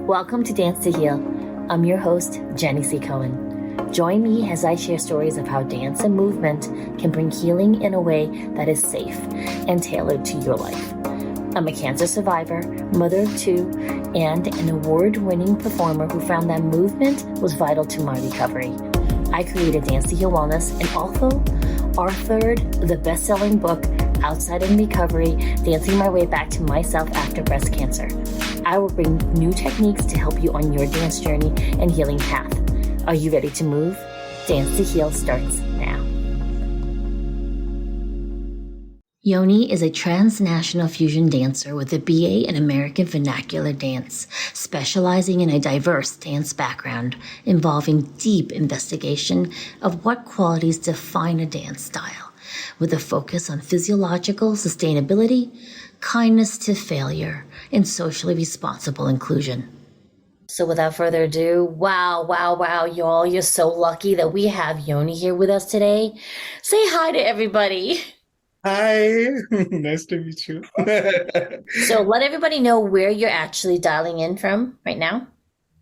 Welcome to Dance to Heal. I'm your host, Jenny C. Cohen. Join me as I share stories of how dance and movement can bring healing in a way that is safe and tailored to your life. I'm a cancer survivor, mother of two, and an award-winning performer who found that movement was vital to my recovery. I created Dance to Heal Wellness and also authored the best-selling book, Outside in Recovery, Dancing My Way Back to Myself After Breast Cancer. I will bring new techniques to help you on your dance journey and healing path. Are you ready to move? Dance to Heal starts now. Yoni is a transnational fusion dancer with a BA in American vernacular dance, specializing in a diverse dance background involving deep investigation of what qualities define a dance style, with a focus on physiological sustainability, kindness to failure, and socially responsible inclusion. So without further ado, wow, y'all, you're so lucky that we have Yoni here with us today. Say hi to everybody. Hi, nice to meet you. So let everybody know where you're actually dialing in from right now.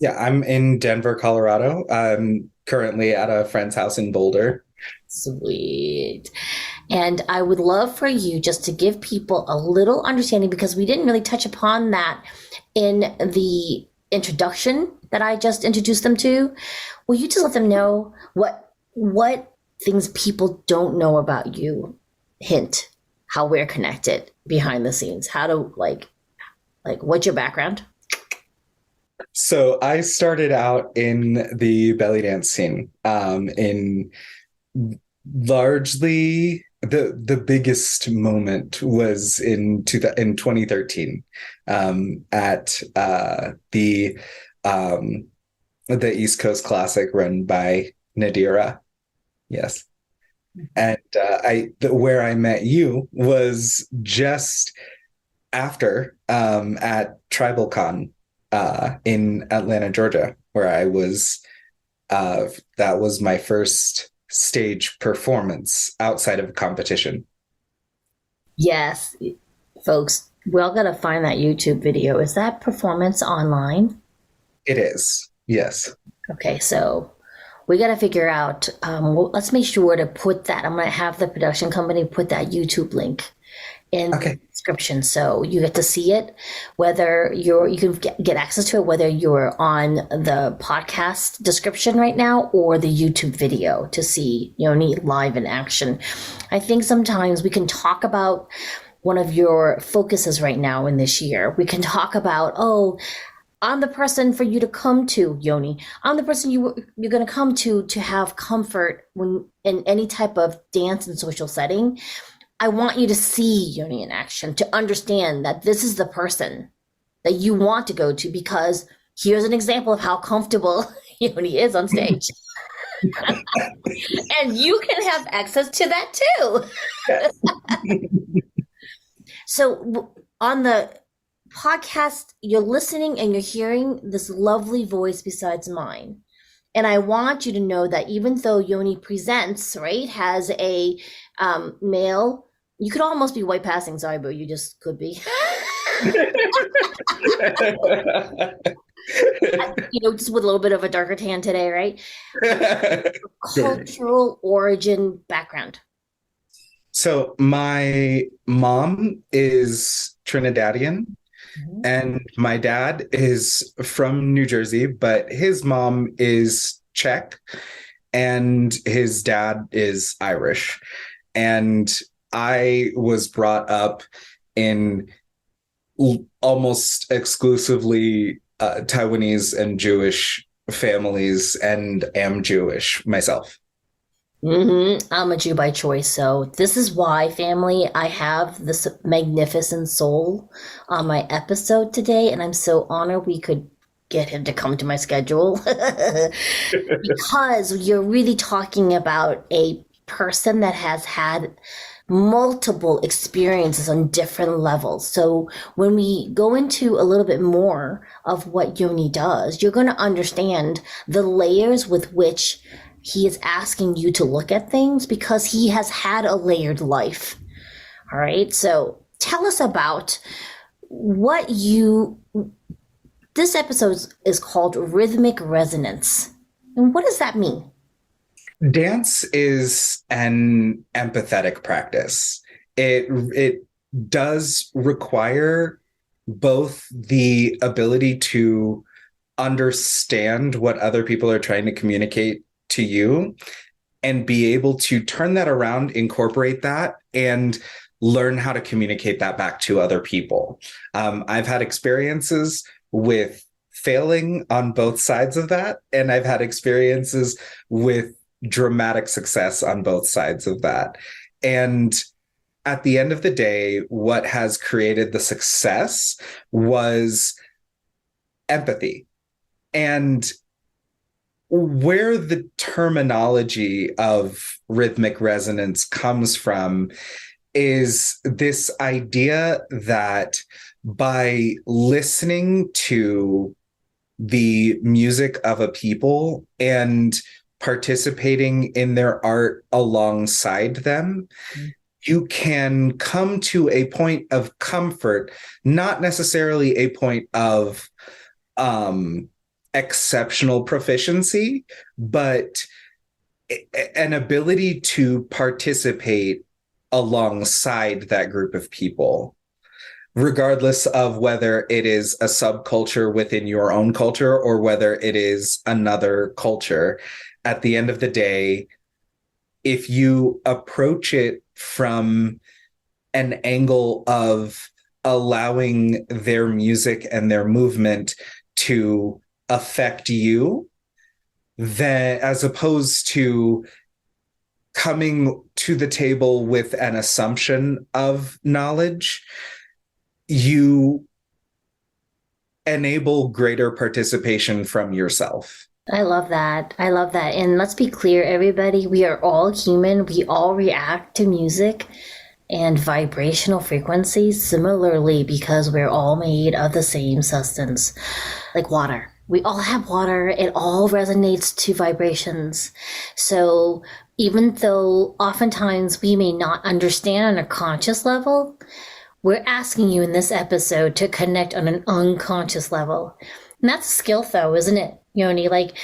Yeah, I'm in Denver, Colorado. I'm currently at a friend's house in Boulder. Sweet. And I would love for you just to give people a little understanding, because we didn't really touch upon that in the introduction that I just introduced them to. Will you just let them know what things people don't know about you? Hint, how we're connected behind the scenes. How to like what's your background? So I started out in the belly dance scene, in largely the biggest moment was in 2013, at the East Coast Classic run by Nadira. Yes. And where I met you was just after, at TribalCon in Atlanta, Georgia, where I was. That was my first stage performance outside of competition. Yes, folks, we all gotta find that YouTube video. Is that performance online? It is, yes. Okay, so we got to figure out, let's make sure to put that. I'm going to have the production company put that YouTube link in the description, so you get to see it, whether you can get access to it, whether you're on the podcast description right now or the YouTube video to see Yoni live in action. I think sometimes we can talk about one of your focuses right now in this year. We can talk about, I'm the person for you to come to, Yoni. I'm the person you're going to come to have comfort when in any type of dance and social setting. I want you to see Yoni in action, to understand that this is the person that you want to go to, because here's an example of how comfortable Yoni is on stage. And you can have access to that too. So on the podcast, you're listening and you're hearing this lovely voice besides mine. And I want you to know that even though Yoni presents, right, has a male, you could almost be white passing, sorry, but you just could be. Just with a little bit of a darker tan today, right? Cultural origin background. So my mom is Trinidadian. And my dad is from New Jersey, but his mom is Czech and his dad is Irish. And I was brought up in almost exclusively Taiwanese and Jewish families, and am Jewish myself. I'm a Jew by choice, so this is why, family, I have this magnificent soul on my episode today, and I'm so honored we could get him to come to my schedule because you're really talking about a person that has had multiple experiences on different levels. So when we go into a little bit more of what Yoni does, you're going to understand the layers with which he is asking you to look at things, because he has had a layered life. All right. So tell us about what you This episode is called Rhythmic Resonance. And what does that mean? Dance is an empathetic practice. It does require both the ability to understand what other people are trying to communicate to you and be able to turn that around, incorporate that, and learn how to communicate that back to other people. I've had experiences with failing on both sides of that, and I've had experiences with dramatic success on both sides of that. And at the end of the day, what has created the success was empathy. And where the terminology of rhythmic resonance comes from is this idea that by listening to the music of a people and participating in their art alongside them, you can come to a point of comfort, not necessarily a point of exceptional proficiency, but an ability to participate alongside that group of people, regardless of whether it is a subculture within your own culture or whether it is another culture. At the end of the day, if you approach it from an angle of allowing their music and their movement to affect you, then as opposed to coming to the table with an assumption of knowledge, you enable greater participation from yourself. I love that. I love that. And let's be clear, everybody, we are all human. We all react to music and vibrational frequencies similarly because we're all made of the same substance, like water. We all have water. It all resonates to vibrations. So even though oftentimes we may not understand on a conscious level, we're asking you in this episode to connect on an unconscious level. And that's a skill though, isn't it, Yoni? Like,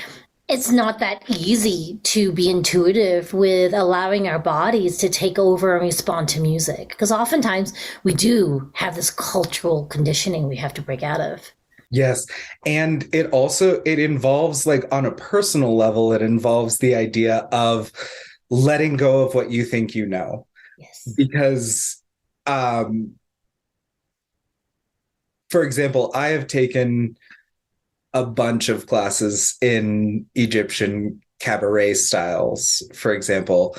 it's not that easy to be intuitive with allowing our bodies to take over and respond to music. Because oftentimes we do have this cultural conditioning we have to break out of. Yes. And it involves, like, on a personal level, it involves the idea of letting go of what you think you know. Yes. Because, for example, I have taken a bunch of classes in Egyptian cabaret styles, for example.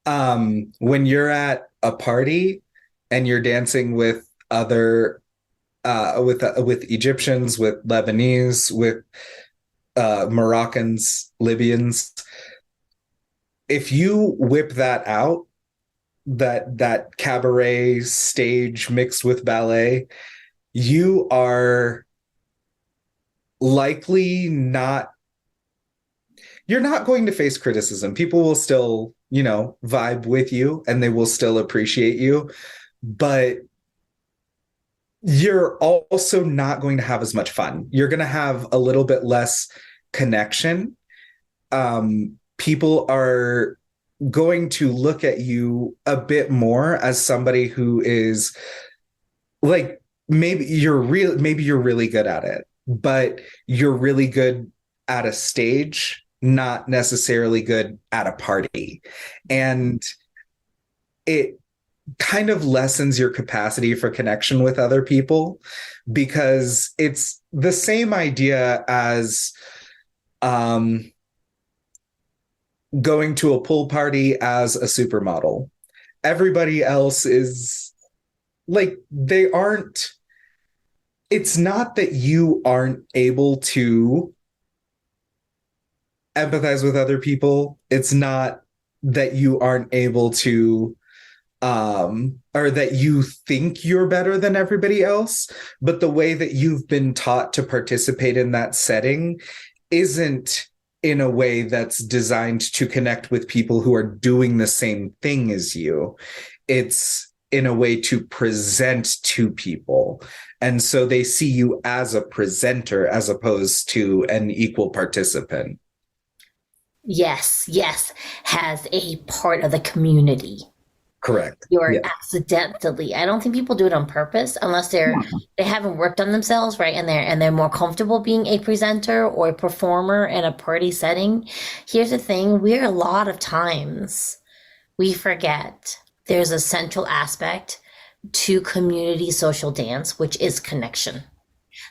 When you're at a party and you're dancing with other with Egyptians, with Lebanese, with Moroccans, Libyans, if you whip that out, that cabaret stage mixed with ballet, you are likely you're not going to face criticism. People will still, vibe with you and they will still appreciate you, but you're also not going to have as much fun. You're going to have a little bit less connection. People are going to look at you a bit more as somebody who is like, maybe you're really good at it, but you're really good at a stage, not necessarily good at a party. And it kind of lessens your capacity for connection with other people, because it's the same idea as going to a pool party as a supermodel. Everybody else is like, it's not that you aren't able to empathize with other people. It's not that you aren't able to or that you think you're better than everybody else, but the way that you've been taught to participate in that setting isn't in a way that's designed to connect with people who are doing the same thing as you. It's in a way to present to people. And so they see you as a presenter as opposed to an equal participant. Yes, yes, has a part of the community. Correct. You're Yeah. accidentally. I don't think people do it on purpose unless they haven't worked on themselves, right? And they're more comfortable being a presenter or a performer in a party setting. Here's the thing, we're a lot of times we forget there's a central aspect to community social dance, which is connection.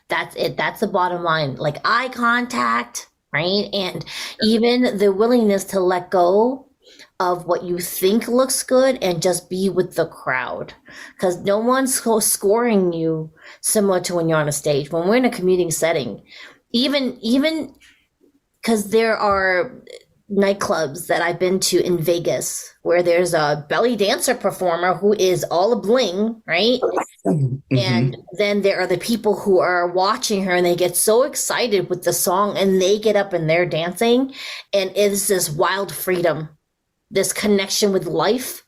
That's it. That's the bottom line. Like eye contact, right? And even the willingness to let go of what you think looks good and just be with the crowd. Because no one's scoring you similar to when you're on a stage. When we're in a commuting setting, even because there are nightclubs that I've been to in Vegas where there's a belly dancer performer who is all a bling, right? Mm-hmm. And then there are the people who are watching her and they get so excited with the song and they get up and they're dancing. And it's this wild freedom, this connection with life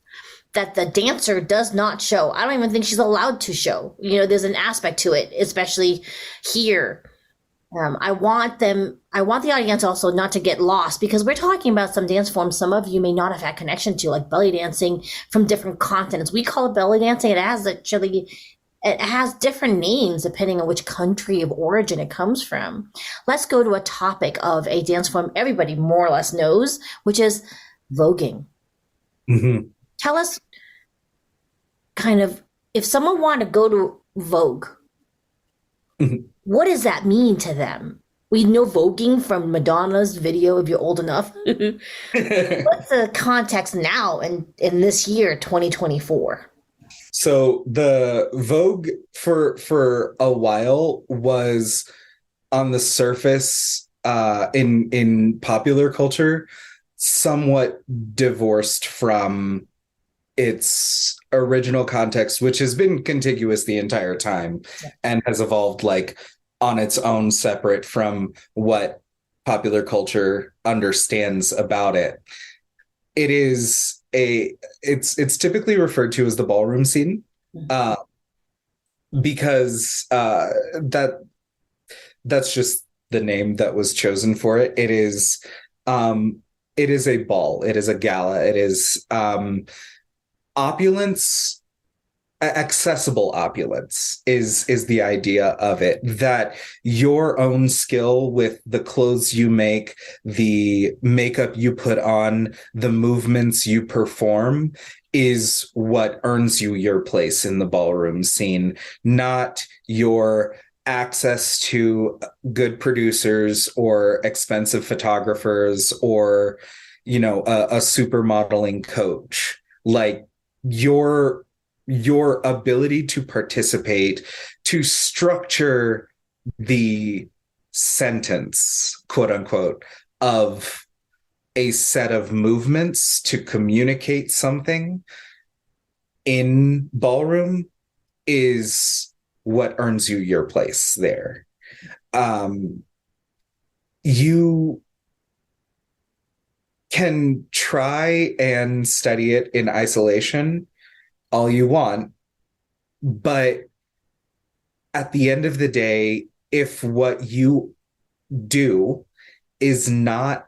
that the dancer does not show. I don't even think she's allowed to show. You know, there's an aspect to it, especially here. I want the audience also not to get lost because we're talking about some dance forms some of you may not have had connection to, like belly dancing from different continents. We call it belly dancing. It has different names depending on which country of origin it comes from. Let's go to a topic of a dance form everybody more or less knows, which is voguing. Mm-hmm. Tell us kind of, if someone wanted to go to Vogue, Mm-hmm. what does that mean to them? We know voguing from Madonna's video if you're old enough. What's the context now in this year, 2024? So the Vogue for a while was on the surface in popular culture somewhat divorced from its original context, which has been contiguous the entire time and has evolved like on its own separate from what popular culture understands about it. It is it's typically referred to as the ballroom scene uh, because that's just the name that was chosen for it. It is a ball, it is a gala, it is opulence. Accessible opulence is the idea of it, that your own skill with the clothes you make, the makeup you put on, the movements you perform is what earns you your place in the ballroom scene, not your access to good producers or expensive photographers or a supermodeling coach. Like your ability to participate, to structure the sentence, quote unquote, of a set of movements to communicate something in ballroom is what earns you your place there. You can try and study it in isolation all you want, but at the end of the day, if what you do is not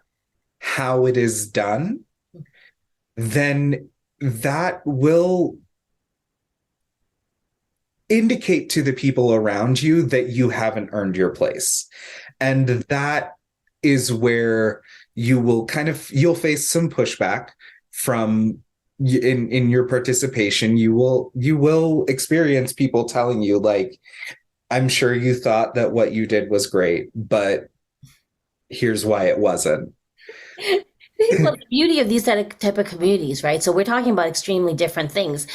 how it is done, then that will indicate to the people around you that you haven't earned your place. And that is where you'll face some pushback from in your participation. You will experience people telling you, like, I'm sure you thought that what you did was great, but here's why it wasn't. Well, the beauty of these type of communities, right? So we're talking about extremely different things.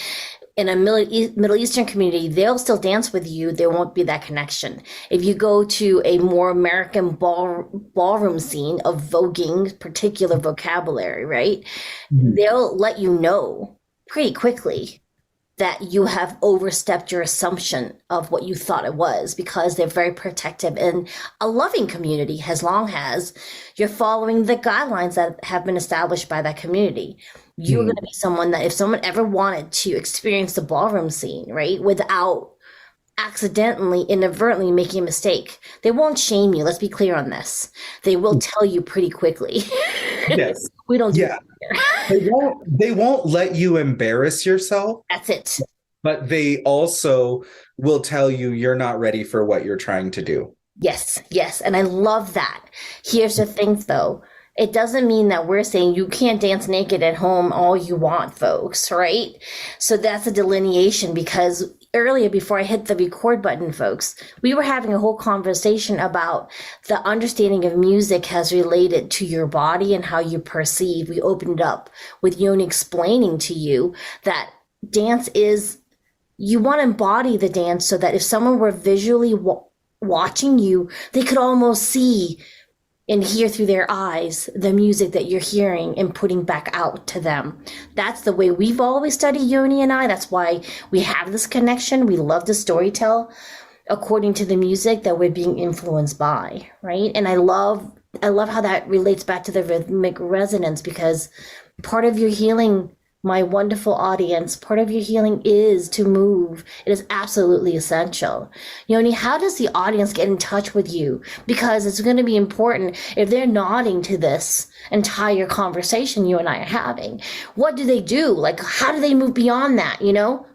In a Middle Eastern community, they'll still dance with you. There won't be that connection. If you go to a more American ballroom scene of voguing, particular vocabulary, right? Mm-hmm. They'll let you know pretty quickly that you have overstepped your assumption of what you thought it was, because they're very protective and a loving community as long as you're following the guidelines that have been established by that community. You're going to be someone that if someone ever wanted to experience the ballroom scene, right, without accidentally, inadvertently making a mistake. They won't shame you. Let's be clear on this. They will tell you pretty quickly. Yes. We don't do Yeah. that here. They won't let you embarrass yourself. That's it. But they also will tell you you're not ready for what you're trying to do. Yes, yes. And I love that. Here's the thing, though. It doesn't mean that we're saying you can't dance naked at home all you want, folks, right? So that's a delineation, because earlier, before I hit the record button, folks, we were having a whole conversation about the understanding of music has related to your body and how you perceive. We opened it up with Yoni explaining to you that dance is, you want to embody the dance so that if someone were visually watching you, they could almost see and hear through their eyes the music that you're hearing and putting back out to them. That's the way we've always studied, Yoni and I. That's why we have this connection. We love to storytell according to the music that we're being influenced by, right? And I love how that relates back to the rhythmic resonance, because part of your healing, my wonderful audience, part of your healing is to move. It is absolutely essential. Yoni, how does the audience get in touch with you? Because it's going to be important if they're nodding to this entire conversation you and I are having. What do they do? Like, how do they move beyond that, you know?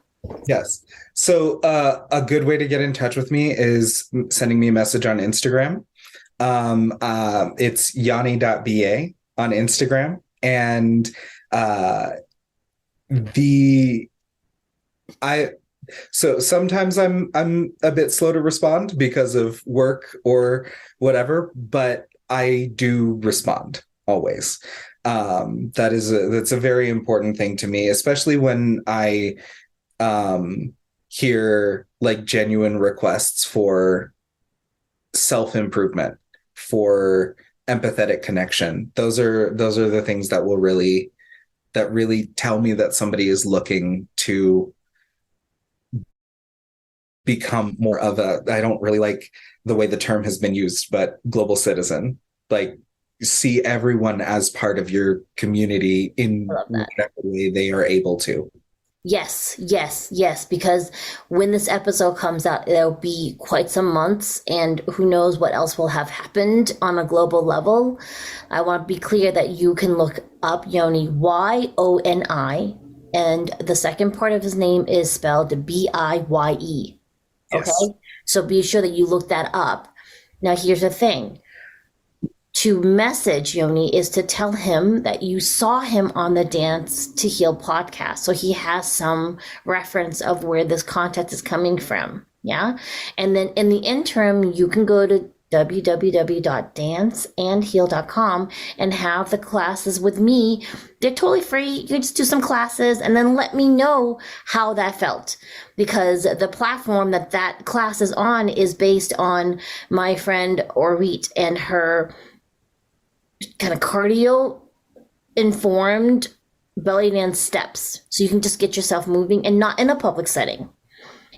Yes. So a good way to get in touch with me is sending me a message on Instagram. It's yoni.biye on Instagram. And so sometimes I'm a bit slow to respond because of work or whatever, but I do respond always. That's a very important thing to me, especially when I hear like genuine requests for self-improvement, for empathetic connection. Those are the things that will really tell me that somebody is looking to become more of a, I don't really like the way the term has been used, but global citizen. Like, see everyone as part of your community in whatever way they are able to. Yes, yes, yes, because when this episode comes out, it'll be quite some months, and who knows what else will have happened on a global level. I want to be clear that you can look up Yoni, Yoni, and the second part of his name is spelled Biye. Okay? Yes. So be sure that you look that up. Now, here's the thing. To message Yoni is to tell him that you saw him on the Dance to Heal podcast. So he has some reference of where this content is coming from. Yeah. And then in the interim, you can go to www.danceandheal.com and have the classes with me. They're totally free. You can just do some classes and then let me know how that felt, because the platform that class is on is based on my friend Orit and her kind of cardio informed belly dance steps. So you can just get yourself moving and not in a public setting.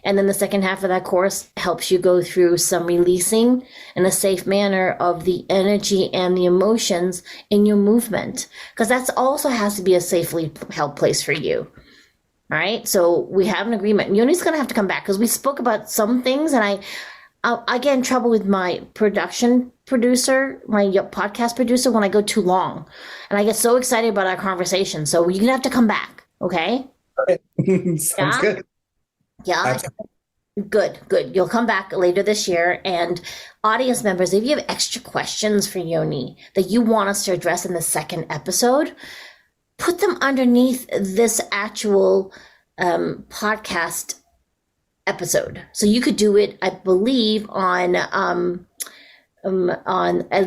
And then the second half of that course helps you go through some releasing in a safe manner of the energy and the emotions in your movement, because that's also has to be a safely held place for you. All right. So we have an agreement. Yoni's going to have to come back because we spoke about some things, and I get in trouble with my production producer, my podcast producer, when I go too long, and I get so excited about our conversation. So you're gonna have to come back, okay? Okay. Sounds good. Yeah. Absolutely. Good. You'll come back later this year. And audience members, if you have extra questions for Yoni that you want us to address in the second episode, put them underneath this actual podcast episode. So you could do it, I believe, on at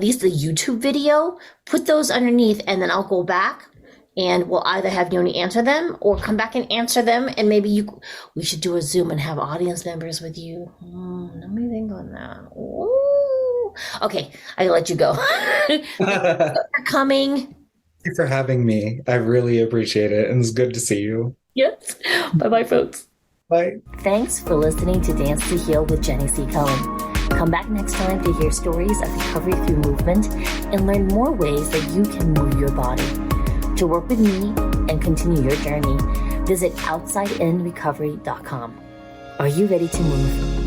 least the YouTube video. Put those underneath, and then I'll go back and we'll either have Yoni answer them or come back and answer them. And maybe we should do a Zoom and have audience members with you. Let me think on that. Ooh. Okay, I let you go. Thank you for coming. Thank you for having me. I really appreciate it. And it's good to see you. Yes. Bye-bye, folks. Bye. Thanks for listening to Dance to Heal with Jenny C. Cohen. Come back next time to hear stories of recovery through movement and learn more ways that you can move your body. To work with me and continue your journey, visit outsideinrecovery.com. Are you ready to move?